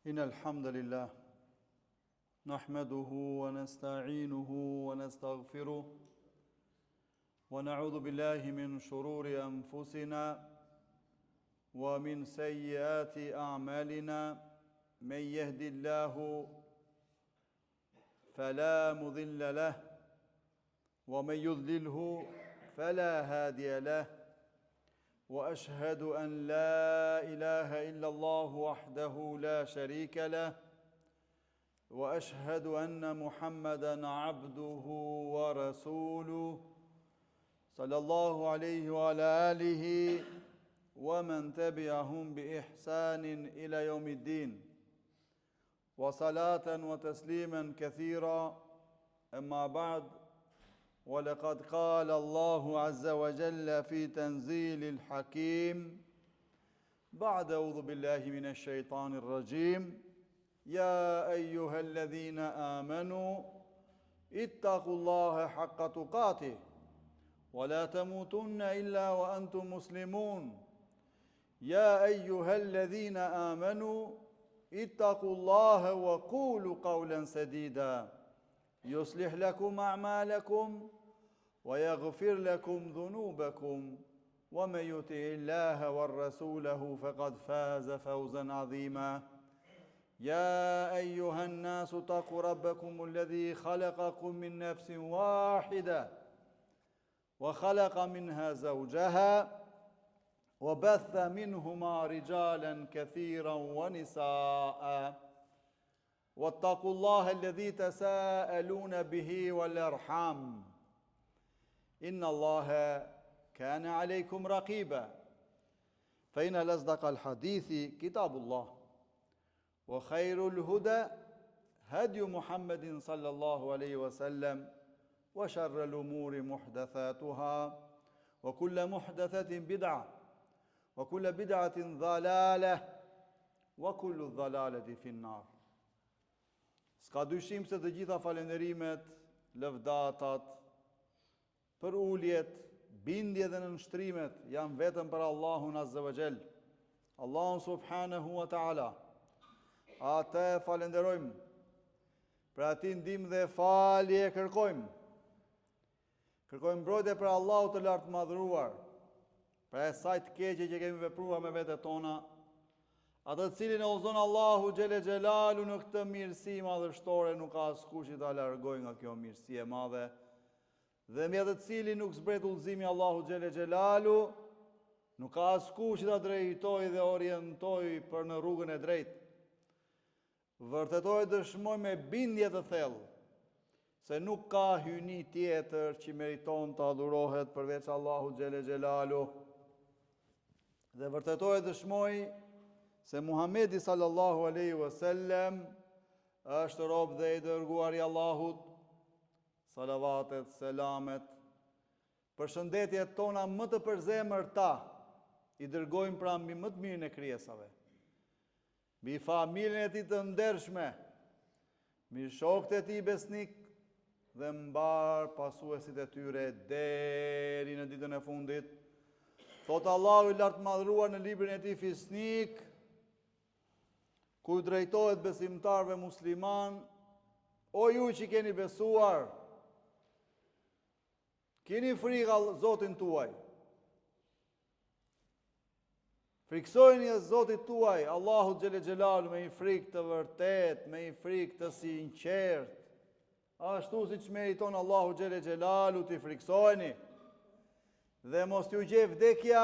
إن الحمد لله نحمده ونستعينه ونستغفره ونعوذ بالله من شرور أنفسنا ومن سيئات أعمالنا من يهد الله فلا مضل له ومن يضلله فلا هادي له وأشهد أن لا إله إلا الله وحده لا شريك له وأشهد أن محمدًا عبده ورسوله صلى الله عليه وعلى آله ومن تبعهم بإحسان إلى يوم الدين وصلاة وتسليما كثيرا أما بعد ولقد قال الله عز وجل في تنزيل الحكيم بعد أعوذ بالله من الشيطان الرجيم يا أيها الذين آمنوا اتقوا الله حق تقاته ولا تموتن إلا وأنتم مسلمون يا أيها الذين آمنوا اتقوا الله وقولوا قولا سديدا يصلح لكم أعمالكم ويغفر لكم ذنوبكم ومن يطع الله ورسوله فقد فاز فوزا عظيما يا أيها الناس اتقوا ربكم الذي خلقكم من نفس واحدة وخلق منها زوجها وبث منهما رجالا كثيرا ونساء واتقوا الله الذي تساءلون به والأرحام إن الله كان عليكم رقيبا فإن الأصدق الحديث كتاب الله وخير الهدى هدي محمد صلى الله عليه وسلم وشر الأمور محدثاتها وكل محدثة بدعة وكل بدعة ضلالة وكل الضلالة في النار. Ska dyshim se të gjitha falenderimet, lëvdatat, për uljet, bindje dhe nënshtrimet janë vetëm për Allahun Azza wa Jall. Allahun subhanahu wa ta'ala. Atë falenderojmë, për ati ndihmë dhe falje kërkojmë. Kërkojmë mbrojtje për Allahu të lartë madhruar, për asaj të keqe që kemi vepruar me vetet tona, atë të cilin e udhëzon Allahu xhele xhelalu në këtë mirësi madhështore, nuk ka askush që ta largojë nga kjo mirësi e madhe. Dhe mbi atë të cilin nuk zbret udhëzimi Allahu xhele xhelalu, nuk ka askush që ta drejtojë dhe orientojë për në rrugën e drejtë. Vërtetoj dëshmoj me bindje të thellë se nuk ka hyjni tjetër që meriton të adhurohet përveç Allahu xhele xhelalu. Dhe vërtetoj dëshmoj se Muhamedi sallallahu alaihi wasallam është rob dhe i dërguar i Allahut. Salavatet, selamet, përshëndetjet tona më të përzemërta i dërgojmë pra mbi më të mirën e krijesave, mbi familjen e tij të ndershme, mbi shokët e tij besnik dhe mbar pasuesit e tyre deri në ditën e fundit. Thot Allahu i lartë madhruar në librin e tij Fisnik, ku drejtohet besimtarve musliman: o ju që keni besuar, keni frikë Zotin tuaj. Friksojeni e Zotit tuaj, Allahu xhele xhelalu, me një frikë të vërtet, me një frikë të sinqert. Ashtu siç meriton Allahu xhele xhelalu t'i friksojeni. Dhe mos t'ju gjej vdekja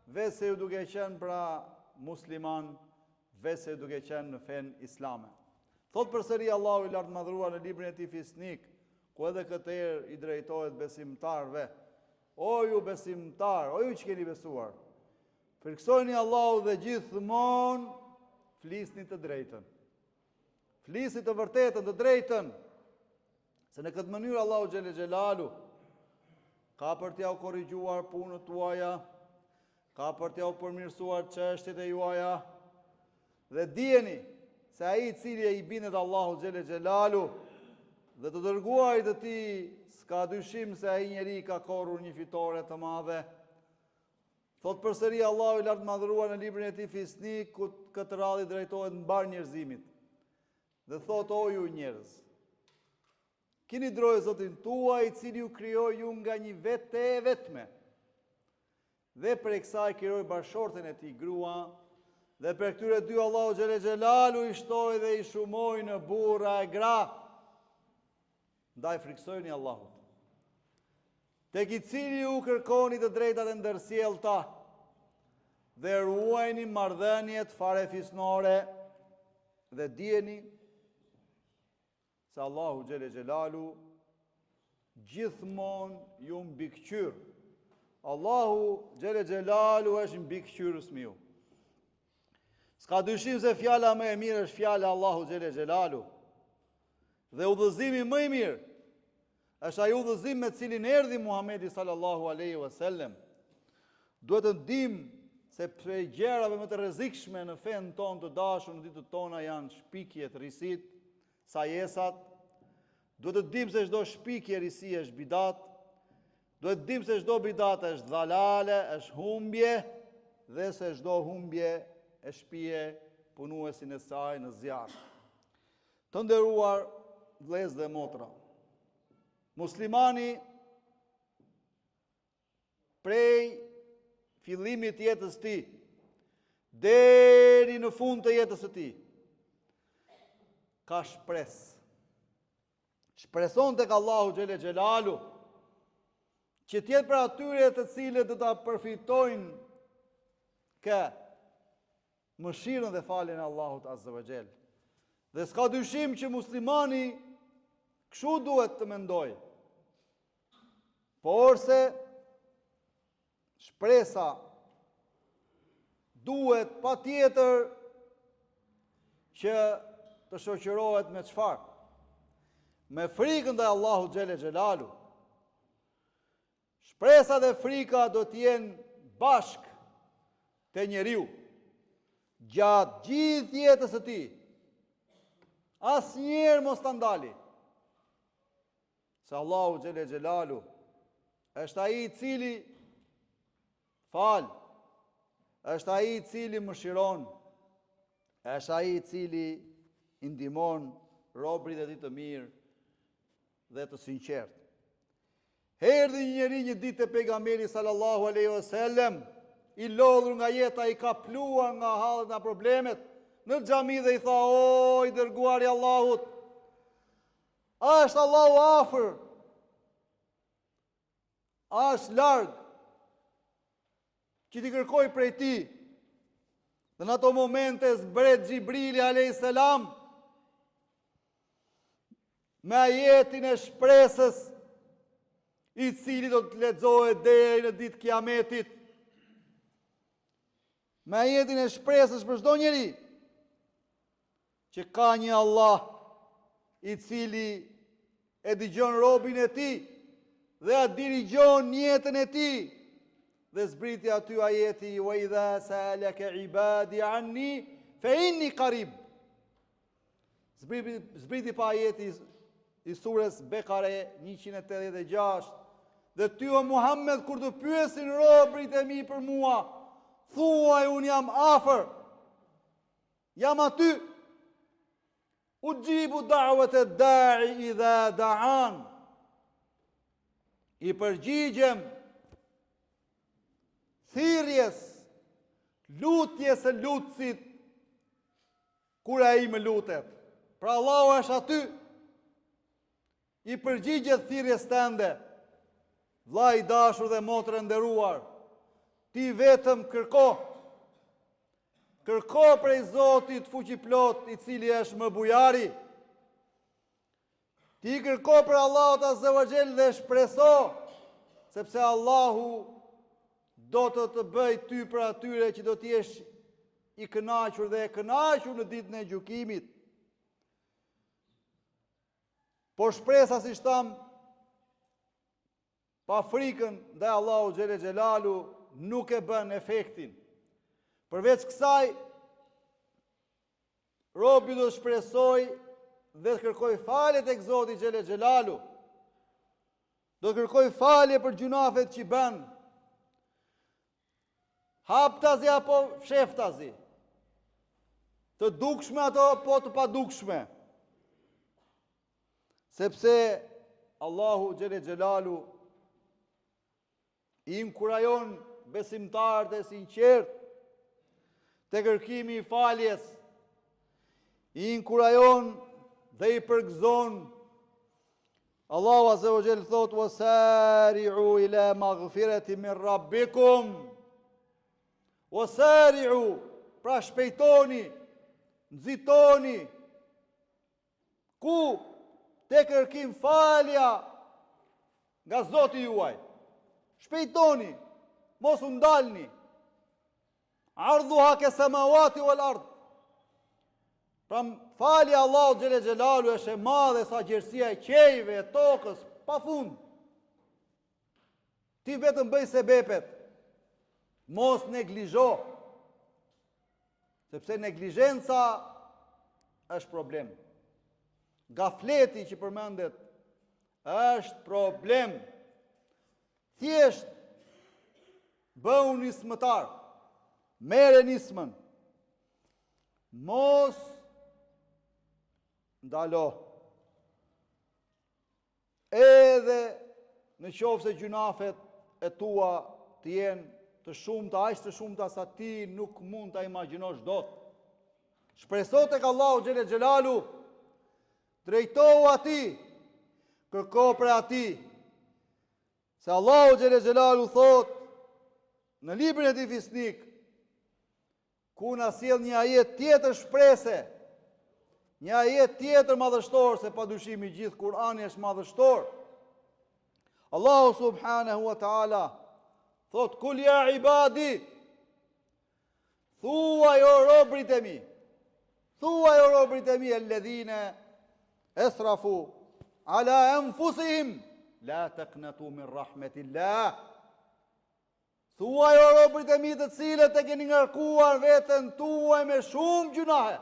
vese ju duke qenë pra musliman, vese duke qenë në fen islame. Thot përsëri Allahu i lartë madhruar në librin e tij Fisnik, ku edhe këtë herë i drejtohet besimtarve: o ju besimtar, o ju që keni besuar, friksojeni Allahu dhe gjithmonë flisni të drejtën. Flisni të vërtetën, të drejtën, se në këtë mënyrë Allahu xhele xhelalu ka për t'ja u korrigjuar punët tuaja, ka për t'ja u përmirësuar çështjet e juaja. Dhe dijeni se ai i cili i bindet Allahu xhele xhelalu dhe të dërguarit të tij, s'ka dyshim se ai njeri ka korrur një fitore të madhe. Thot përsëri Allahu i lartë madhëruar në librin e tij Fisni, ku këtë radhë drejtohet mbar njerëzimit. Dhe thot: o ju njerëz, kini drojë Zotin tuaj, i cili ju krijoi ju nga një vetë e vetme. Dhe për kësaj krijoi bashkëshorten e tij, grua, dhe për këtyre dy Allahu xhele xhelalu i shtoi dhe i shumoi në burra e gra. Ndaj friksojeni Allahut, tek i cili ju kërkoni të drejtat e ndërsjellta, dhe ruajni marrëdhëniet farefisnore, dhe dijeni se Allahu xhele xhelalu gjithmonë ju mbikëqyr. Allahu xhele xhelalu është mbikëqyrës miu. S'ka dyshim se fjala më e mirë është fjala Allahu xhele xhelalu. Dhe udhëzimi më i mirë është ai udhëzim me cilin erdhi Muhamedi sallallahu alaihi wasallam. Duhet të dimë se prej gjërave më të rrezikshme në fen tonë të dashur në ditët tona janë shpikjet, risit, sajesat. Duhet të dimë se çdo shpikje, risi është bidat. Duhet të dimë se çdo bidat është dhalale, është humbje, dhe se çdo humbje e shpije punuesin e saj në zjarr. Të nderuar vëllezër dhe motra, muslimani prej fillimit të jetës së tij deri në fund të jetës së tij ka shpresë. Shpreson tek Allahu xhele xhelalu që të jetë për atyre të cilët do ta përfitojnë ka mëshirën dhe faljen e Allahut azza wa xhel. Dhe s'ka dyshim që muslimani kështu duhet të mendoj. Por se shpresa duhet patjetër që të shoqërohet me çfarë? Me frikën ndaj Allahut xhele xhelalu. Shpresa dhe frika do të jenë bashkë te njeriu gjatë gjithë jetës së tij. Asnjëherë mos ta ndali. Se Allahu xhele xhelalu është ai i cili fal, është ai i cili mëshiron, është ai i cili i ndihmon robërit e tij të mirë dhe të sinqert. Erdhi një njeri një ditë te pejgamberi sallallahu alaihi wasallam, i lodhur nga jeta, i kapluar nga hallet, nga problemet, në xhami dhe i tha: o i dërguari i Allahut, a është Allahu afër? A është larg që ti kërkoj prej ti? Dhe në ato momente zbret Gjibrili alayhis salam me ajetin e shpresës, i cili do të lexohet deri në ditë Kiametit. Me ajetin e shpresës për çdo njeri që ka një Allah i cili e dëgjon robin e tij dhe a dirigjon jetën e tij. Dhe zbriti aty ajeti: wa idha sa'alaka ibadi anni fa inni qarib. Zbriti pa ajeti i surës Bekare 186. Dhe ty o Muhammed, kur të pyesin robrit e mi për mua, thuaj unë jam afër, jam aty. Ujibu da'wat ad-da'i idha da'an. I përgjigjem thirrjes, lutjes së lutësit kur ai më lutet. Pra Allahu është aty. I përgjigjet thirrjes tënde. Vllai i dashur dhe motrë e nderuar, ti vetëm kërko. Kërko prej Zotit fuqiplot, i cili është më bujari. Ti kërko për Allahut azza wa xhel dhe shpreso, sepse Allahu do të bëj ty për atyre që do t'jesh i kënaqur dhe e kënaqur në ditën e gjykimit. Por shpresa, si tham, pa frikën ndaj Allahu xhele xhelalu nuk e bën efektin. Përveç kësaj, robi do të shpresoj dhe të kërkoj falje tek Zoti xhele xhelalu. Do të kërkoj falje për gjunafet që bën. haptazi apo fsheftazi, të dukshme ato po të padukshme. Sepse Allahu xhele xhelalu i inkurajon besimtarët e sinqert të kërkimi i faljes, i inkurajon dhe i përgëzon. Allahu azza wa jall thot: "Wasari'u ila maghfirati min rabbikum." Wasari'u, pra shpejtoni, nxitoni. Ku? Te kërkim falja nga Zoti juaj. Shpejtoni, mos u ndalni. Ardhuha ke samawati wal ard. Pra falja Allahu xhele xhelalu është e madhe sa gjerësia e qejve, e tokës, pa fund. Ti vetëm bëj sebepet. Mos neglizho. Sepse neglizhenca është problem. Gafleti që përmendet është problem. Thjesht bëu nismëtar. Mere nismën. Mos ndalo. Edhe në qoftë se gjunafet e tua të jenë të shumta, aq të shumta sa ti nuk mund ta imagjinosh dot. Shpreso tek Allahu xhele xhelalu, drejtohu atij, kërko për atij. Se Allahu xhele xhelalu thot në librin e tij Fisnik, ku na sjell një ajet tjetër shprese, një ajet tjetër madhështor, se padyshim i gjithë Kurani është madhështor. Allahu subhanahu wa ta'ala thot: "Kul ya ibadi", thuaj o robrit e mi, thuaj o robrit e mi, alladhina esrafu ala anfusihim la taqnatu min rahmetillah. Thuaj o robrit e mi të cilët e keni ngarkuar veten tuaj me shumë gjunahe,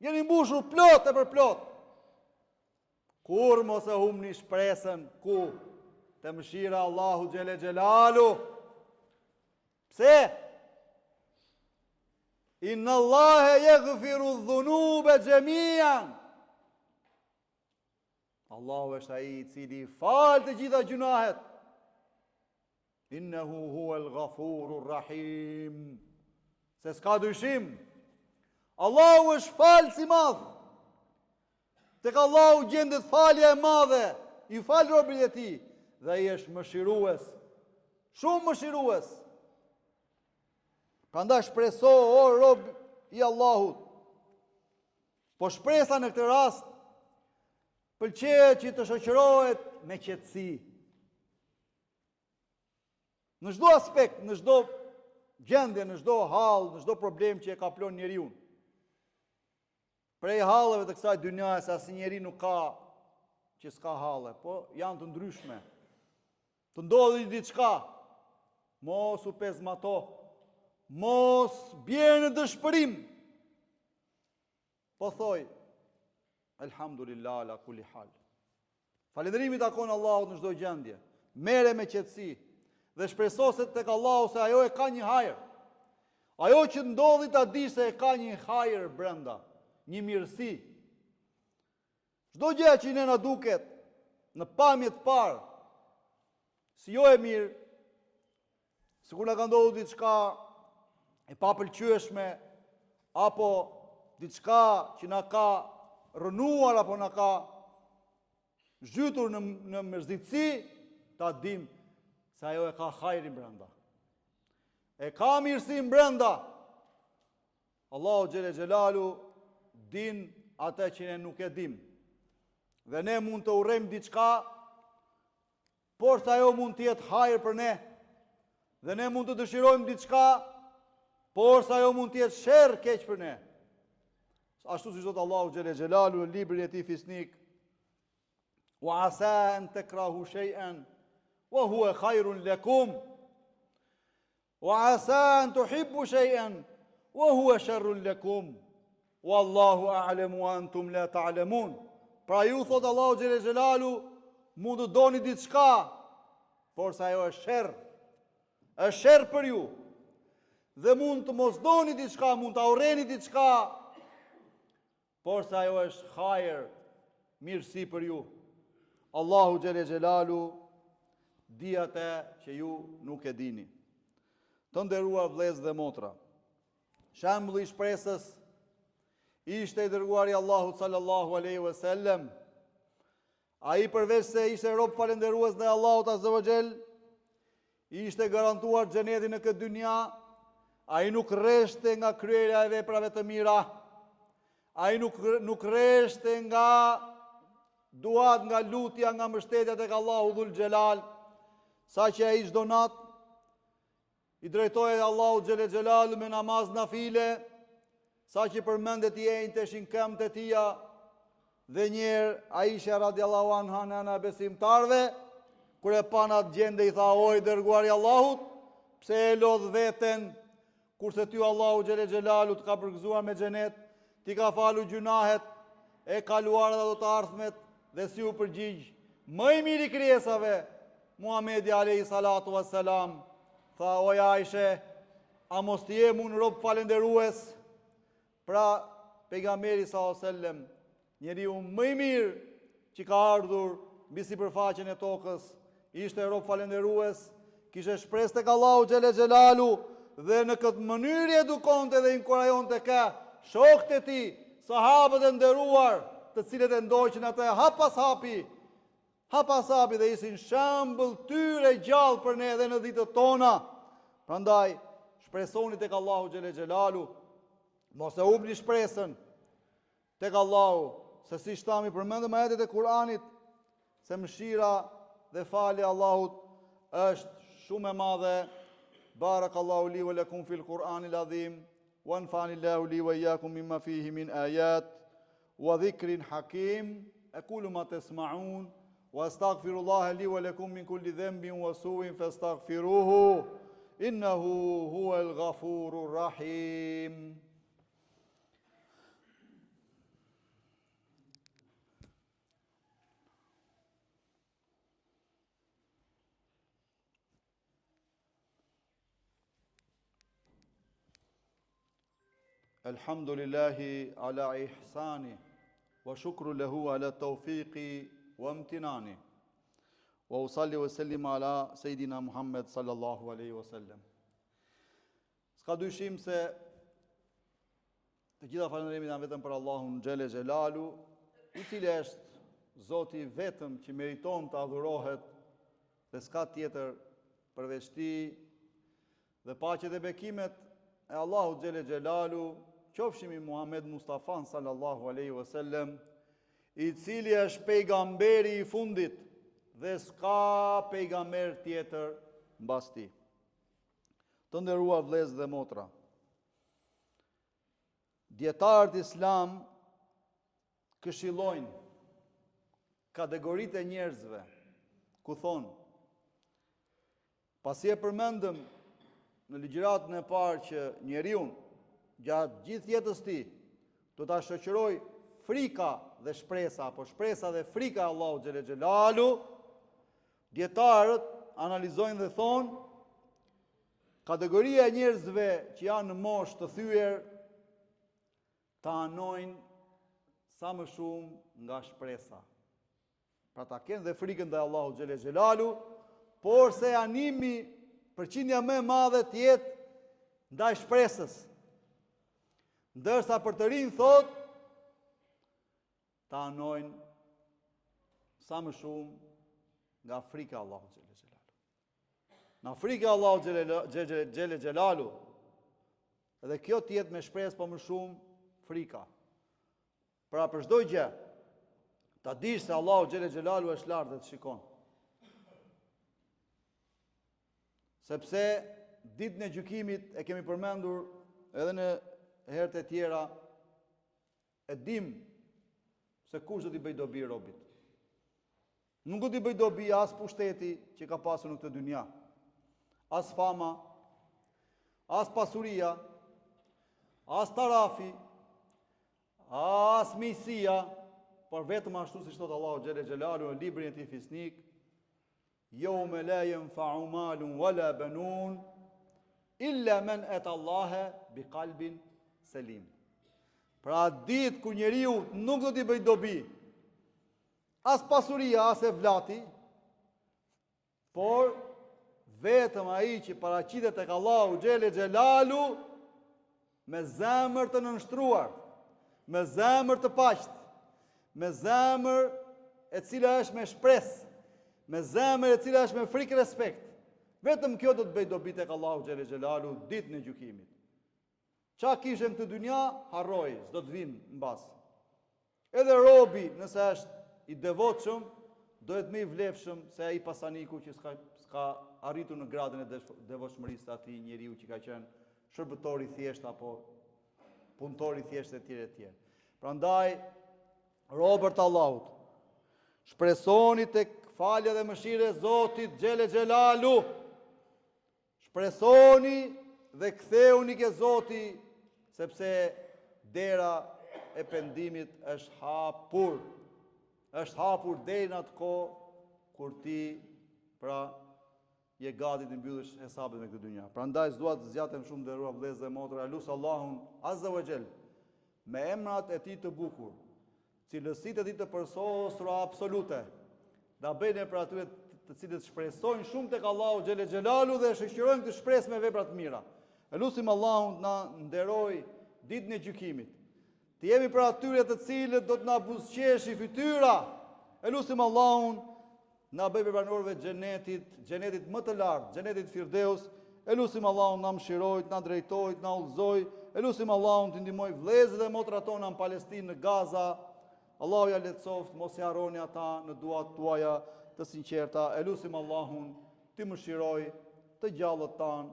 jeni mbushur plot e për plot. Kur mos e humni shpresën, ku? Të mëshira Allahu xhele xhelalu. Pse? Inna Allahe yaghfiru dhunube jamian. Allahu është ai i cili fal të gjitha gjunahet. Innehu huwal ghafurur rahim. Se s'ka dyshim, Allahu është falës i madh. Tek Allahu gjendet falja e madhe, i fal robërit e tij, dhe ai është mëshirues, shumë mëshirues. Prandaj shpreso o rob i Allahut. Po shpresa në këtë rast pëlqejet që të shoqërohet me qetësi. Në çdo aspekt, në çdo gjendje, në çdo hall, në çdo problem që e kaplon njeriu. Prej halleve të kësaj dynjaje, se asnjë njeri nuk ka që s'ka halle, po janë të ndryshme. Të ndodhi diçka, mos u pezmato, mos bjerë në dëshpërim. Po thoj, elhamdulillah ala kulli hal. Falënderimi takon Allahut në çdo gjendje. Mere me qetësi dhe shpreso se tek Allahu se ajo e ka një hajër. Ajo që ndodhi ta di se e ka një hajër brenda, një mirësi. Çdo gjë që ne na duket në pamje të parë si jo e mirë, sikur na ka ndodhur diçka e papëlqyeshme, apo diçka që na ka rënuar apo na ka zhytur në mërzitësi, ta dim se ajo e ka hajrin brenda. E ka mirësin brenda. Allahu xhele xhelalu din atë që ne nuk e dim. Dhe ne mund të urrejmë diçka, por sa ajo mund të jetë hajër për ne. Dhe ne mund të dëshirojmë diçka, por sa ajo mund të jetë sherr keq për ne. Ashtu si thot Allahu xhele xhelalu në librin e tij Fisnik: "Wa asa an takrahu shay'an wa huwa khairun lakum. Wa asa an tuhibbu shay'an wa huwa sharrun lakum. Wallahu a'lamu wa antum la ta'lamun." Pra ju, thot Allahu xhele xhelalu, mund të doni diçka, por sa ajo është sherr. Është sherr për ju. dhe mund të mos doni diçka, mund të urreni diçka, por se ajo është hajër, mirësi për ju. Allahu xhele xhelalu di atë që ju nuk e dini. Të nderuar vëllezër dhe motra, shembulli i shpresës ishte i dërguari Allahut sallallahu alaihi wasallam. Ai përveç se ishte rob falënderues ndaj Allahut azza wa xal, ishte garantuar xheneti në këtë dynja. Ai nuk rreshte nga kryerja e veprave të mira. Ai nuk rreshte nga duat, nga lutja, nga mbështetja tek Allahu dhul xhelal, saqë ai çdo nat i drejtohej Allahu xhele xhelal me namaz nafile, saqë përmendet i enjteshin këmbët e tija. Dhe njerë Aisha radiallahu anha nëna besimtarve, kur e pa në atë gjende i tha, oj dërguari Allahut, pse e lodh veten, kurse ty Allahu xhele xhelalu të ka përgëzuar me xhenet, ti ka falu gjunahet, e kaluar dhe do të ardhmet, dhe si u përgjigj, më i miri krijesave, Muhamedi alayhi salatu wassalam, tha, oj Aisha, a mos të jem unë rob falënderues? Pra pejgamberi sallallahu alaihi wasallam, njeriu më i mirë që ka ardhur mbi sipërfaqen e tokës, ishte rob falënderues, kishte shpresë tek Allahu xhele xhelalu dhe në këtë mënyrë edukonte dhe inkurajonte ka shokët e tij, sahabët e nderuar, të cilët e ndoqën atë hap pas hapi dhe ishin shembull tyre gjallë për ne edhe në ditët tona. Prandaj shpresoni tek Allahu xhele xhelalu, mos e humbni shpresën tek Allahu, se si shtami përmendëm ajetet e Kur'anit, se mëshira dhe falja e Allahut është shumë e madhe. Barakallahu li wa lakum fil Qur'anil azim, wa anfa'ani Allahu li wa iyyakum mimma fihi min ayat wa dhikrin hakim. Aqulu ma tasma'un wa astaghfirullaha li wa lakum min kulli dhanbin wa su'in fastaghfiruhu innahu huwal ghafurur rahim. Alhamdulillahi ala ihsani, wa shukru lahu ala tawfiqi wa imtinani, wa usalli wa sallim ala Sejdina Muhammed sallallahu alaihi wasallam. S'ka dyshim se të gjitha falënderimet janë vetëm për Allahun xhele xhelalu, i cili është Zoti vetëm që meriton të adhurohet dhe s'ka tjetër përveç tij, dhe paqet dhe bekimet e Allahut xhele xhelalu qofshin mbi Muhammed Mustafa sallallahu alaihi wasallam, i cili është pejgamberi i fundit dhe s'ka pejgamber tjetër mbas tij. Të nderuar vëllezër dhe motra, dietarët islam këshillojnë kategoritë e njerëzve, ku thonë, pasi e përmendëm në ligjëratën e parë që njeriu gjatë gjithë jetës tij do ta shoqëroj frika dhe shpresa, apo shpresa dhe frika e Allahut xhele xhelalu, dietarët analizojnë dhe thonë, kategoria e njerëzve që janë në moshë të thyer ta anojnë sa më shumë nga shpresa. Pra ta kenë dhe frikën ndaj Allahut xhele xhelalu, por se animi përqindja më e madhe të jetë ndaj shpresës. Ndërsa për të rinj thot, ta anojnë sa më shumë nga frika e Allahut xhele xhelalu. Nga frika e Allahut xhele xhelalu. Edhe kjo të jetë me shpresë, po më shumë frika. Pra për çdo gjë, ta dish se Allahu xhele xhelalu është lart dhe të shikon. Sepse ditën e gjykimit e kemi përmendur edhe në herët e tjera, e dim se kush do t'i bëj dobi robit. Nuk do t'i bëj dobi as pushteti që ka pasur në këtë dynja, as fama, as pasuria, as tarafi, as mijësia, por vetëm ashtu siç thot Allahu xhele xhelalu në librin e tij fisnik, yawma la yanfa'u malun wala banun illa men ata Allahe bi qalbin selim. Pra ditë ku njeriu nuk do t'i bëj dobi as pasuria, as e vlati, por vetëm ai që paraqitet tek Allahu xhele xhelalu me zemër të nënshtruar, me zemër të paqt, me zemër e cila është me shpresë, me zemër e cila është me frikë respekt. Vetëm kjo do të bëj dobi tek Allahu xhele xhelalu ditën e gjykimit. Qa kishe në këtë dynja, harroj, s'do të vim mbas. Edhe robi, nëse është i devotshëm, dohet më i vlefshëm se ai pasaniku që s'ka arritur në gradën e devotshmërisë të atij njeriu që ka qenë shërbëtor i thjesht apo punëtor i thjesht e tjerë e tjerë. Prandaj, robër të Allahut, shpresoni tek falja dhe mëshira e Zotit xhele xhelalu. Shpresoni dhe ktheuni ke Zoti, sepse dera e pendimit është hapur. Është hapur deri në atë kohë kur ti pra je gati të mbyllësh hesabet me këtë dynja. Prandaj s'dua të zgjatem shumë nderuar vëllezër dhe motra, lut Allahun azza wa jall me emrat e tij të bukur, cilësitë e tij të përsosura absolute, da bëjnë për atyre të cilët shpresojnë shumë tek Allahu xhele xhelalu dhe shoqërojnë këtë shpresë me vepra të mira. Elusim Allahun na nderoj ditën e gjykimit. Të jemi për atyre të cilët do të na buzëqeshi fytyra. Elusim Allahun na bëj banorëve xhenetit më të lartë, xhenetit Firdeus. Elusim Allahun na mëshirojë, na drejtojë, na udhëzojë. Elusim Allahun të ndihmojë vëllezërit dhe motrat tona në Palestinë, në Gaza. Allahu ja lehtësoft, mos i harroni ata në duat tuaja të sinqerta. Elusim Allahun të mëshirojë të gjallët tanë,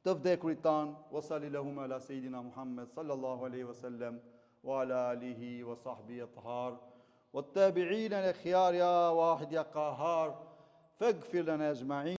të vdekurit tanë. Wa sallallahu ala sayidina Muhammad sallallahu alaihi wasallam wa ala alihi wa sahbihi at-tahar wa at-tabi'in al-akhyar ya wahid ya qahhar faghfir lana ajma'in.